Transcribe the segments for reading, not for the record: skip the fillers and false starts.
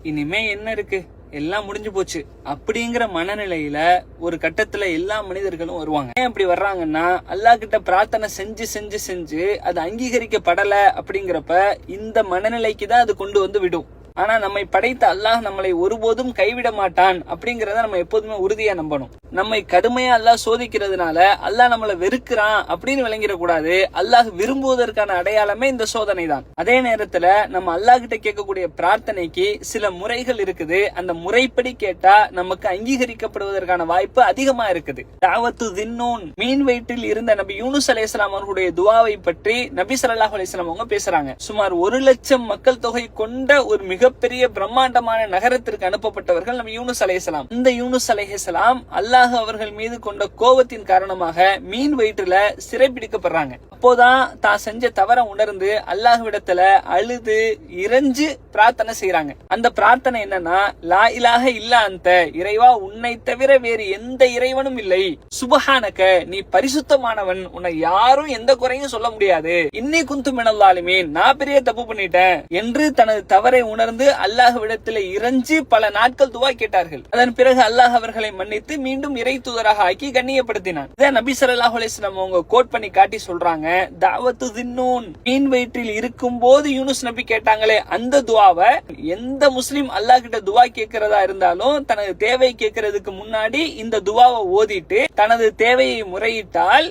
இனிமே என்ன இருக்கு, எல்லாம் முடிஞ்சு போச்சு அப்படிங்கிற மனநிலையில ஒரு கட்டத்துல எல்லா மனிதர்களும் வருவாங்க. ஏன் அப்படி வர்றாங்கன்னா, அல்லாஹ் கிட்ட பிரார்த்தனை செஞ்சு செஞ்சு செஞ்சு அது அங்கீகரிக்கப்படல அப்படிங்கிறப்ப இந்த மனநிலைக்கு தான் அது கொண்டு வந்து விடும். ஆனா நம்மை படைத்த அல்லாஹ் நம்மளை ஒருபோதும் கைவிட மாட்டான் அப்படிங்கறத நம்ம எப்போதுமே உறுதியா நம்பணும். நம்மை கடுமையா அல்லாஹ் சோதிக்கிறதுனால அல்லாஹ் நம்மளை வெறுக்கிறான் அப்படின்னு விளங்கிடக்கூடாது. அல்லாஹ் விரும்புவதற்கான அடையாளமே இந்த சோதனை தான். அதே நேரத்துல நம்ம அல்லாஹ் கிட்ட கேட்கக்கூடிய பிரார்த்தனைக்கு சில முறைகள் இருக்குது. அந்த முறைப்படி கேட்டா நமக்கு அங்கீகரிக்கப்படுவதற்கான வாய்ப்பு அதிகமா இருக்குது. தாவத்து தின்னூன், மீன் வயிற்றில் இருந்த நபி யூனுஸ் அலைஹிஸ்ஸலாம் அவர்களுடைய துஆவை பற்றி நபி ஸல்லல்லாஹு அலைஹி வஸல்லம் அவங்க பேசுறாங்க. சுமார் 1 லட்சம் மக்கள் தொகை கொண்ட ஒரு மிகப்பெரிய பிரம்மாண்டமான நகரத்திற்கு அனுப்பப்பட்டவர்கள் நபி யூனுஸ் அலைஹிஸ்ஸலாம். இந்த யூனுஸ் அலைஹிஸ்ஸலாம் அல்லாஹ் அவர்கள் மீது கொண்ட கோபத்தின் காரணமாக மீன் வயிற்றுல சிறைப்பிடிக்கப்படுறாங்க. அப்போதான் தான் செஞ்ச தவற உணர்ந்து அல்லாஹ்விடத்துல அழுது இறைஞ்சு பிரார்த்தனை செய்யறாங்க. அந்த பிரார்த்தனை என்னன்னா, லா இலாஹ இல்லா அன்த, இறைவா உன்னை தவிர வேறு எந்த இறைவனும் இல்லை, சுபஹானக நீ பரிசுத்தமானவன், உன்னை யாரும் எந்த குறையும் சொல்ல முடியாது, இன்னி குந்து மினல் ஸாலிமீன் நான் பெரிய தப்பு பண்ணிட்டேன் என்று தனது தவறை உணர்ந்து அல்லாஹ்விடத்தில் இறைஞ்சி பல நாட்கள் துஆ கேட்டார்கள். அதன் பிறகு அல்லாஹ் அவர்களை மன்னித்து மீண்டும் இறை தூதராக ஆக்கி கண்ணியப்படுத்தினான். இதை நபி ஸல்லல்லாஹு அலைஹி வஸல்லம் அவங்க கோட் பண்ணி காட்டி சொல்றாங்க, தாவத்து தின்னூன், மீன் வயிற்றில் இருக்கும் போது யூனுஸ் நபி கேட்டாங்களே அந்த துஆவை எந்த முஸ்லிம் அல்லாஹ் கிட்ட துஆ கேட்கிறதா இருந்தாலும் தனது தேவை கேட்கறதுக்கு முன்னாடி இந்த துஆவை ஓதிட்டு தனது தேவையை முறையிட்டால்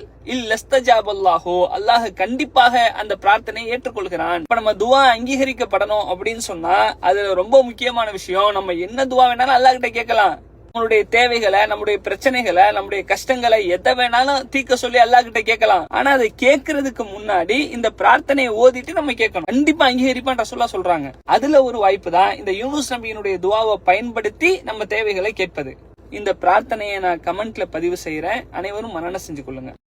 அல்லாஹ் கண்டிப்பாக அந்த பிரார்த்தனை ஏற்றுக்கொள்கிறான். இப்ப நம்ம துஆ அங்கீகரிக்கப்படணும் அப்படின்னு சொன்னா அதுல ரொம்ப முக்கியமான விஷயம், நம்ம என்ன துஆ வேணாலும் அல்லாஹ் கிட்ட கேட்கலாம். நம்மளுடைய தேவைகளை, நம்முடைய பிரச்சனைகளை, நம்முடைய கஷ்டங்களை எதை வேணாலும் தீர்க்க சொல்லி அல்லாஹ் கிட்ட கேட்கலாம். ஆனா அதை கேட்கறதுக்கு முன்னாடி இந்த பிரார்த்தனையை ஓதிட்டு நம்ம கேட்கணும். கண்டிப்பா அங்கீகரிப்பான் ரசூலுல்லாஹ் சொல்றாங்க. அதுல ஒரு வாய்ப்பு தான் இந்த யூனுஸ் நபியினுடைய துஆவை பயன்படுத்தி நம்ம தேவைகளை கேட்பது. இந்த பிரார்த்தனையை நான் கமெண்ட்ல பதிவு செய்யறேன். அனைவரும் மனன செஞ்சு கொள்ளுங்க.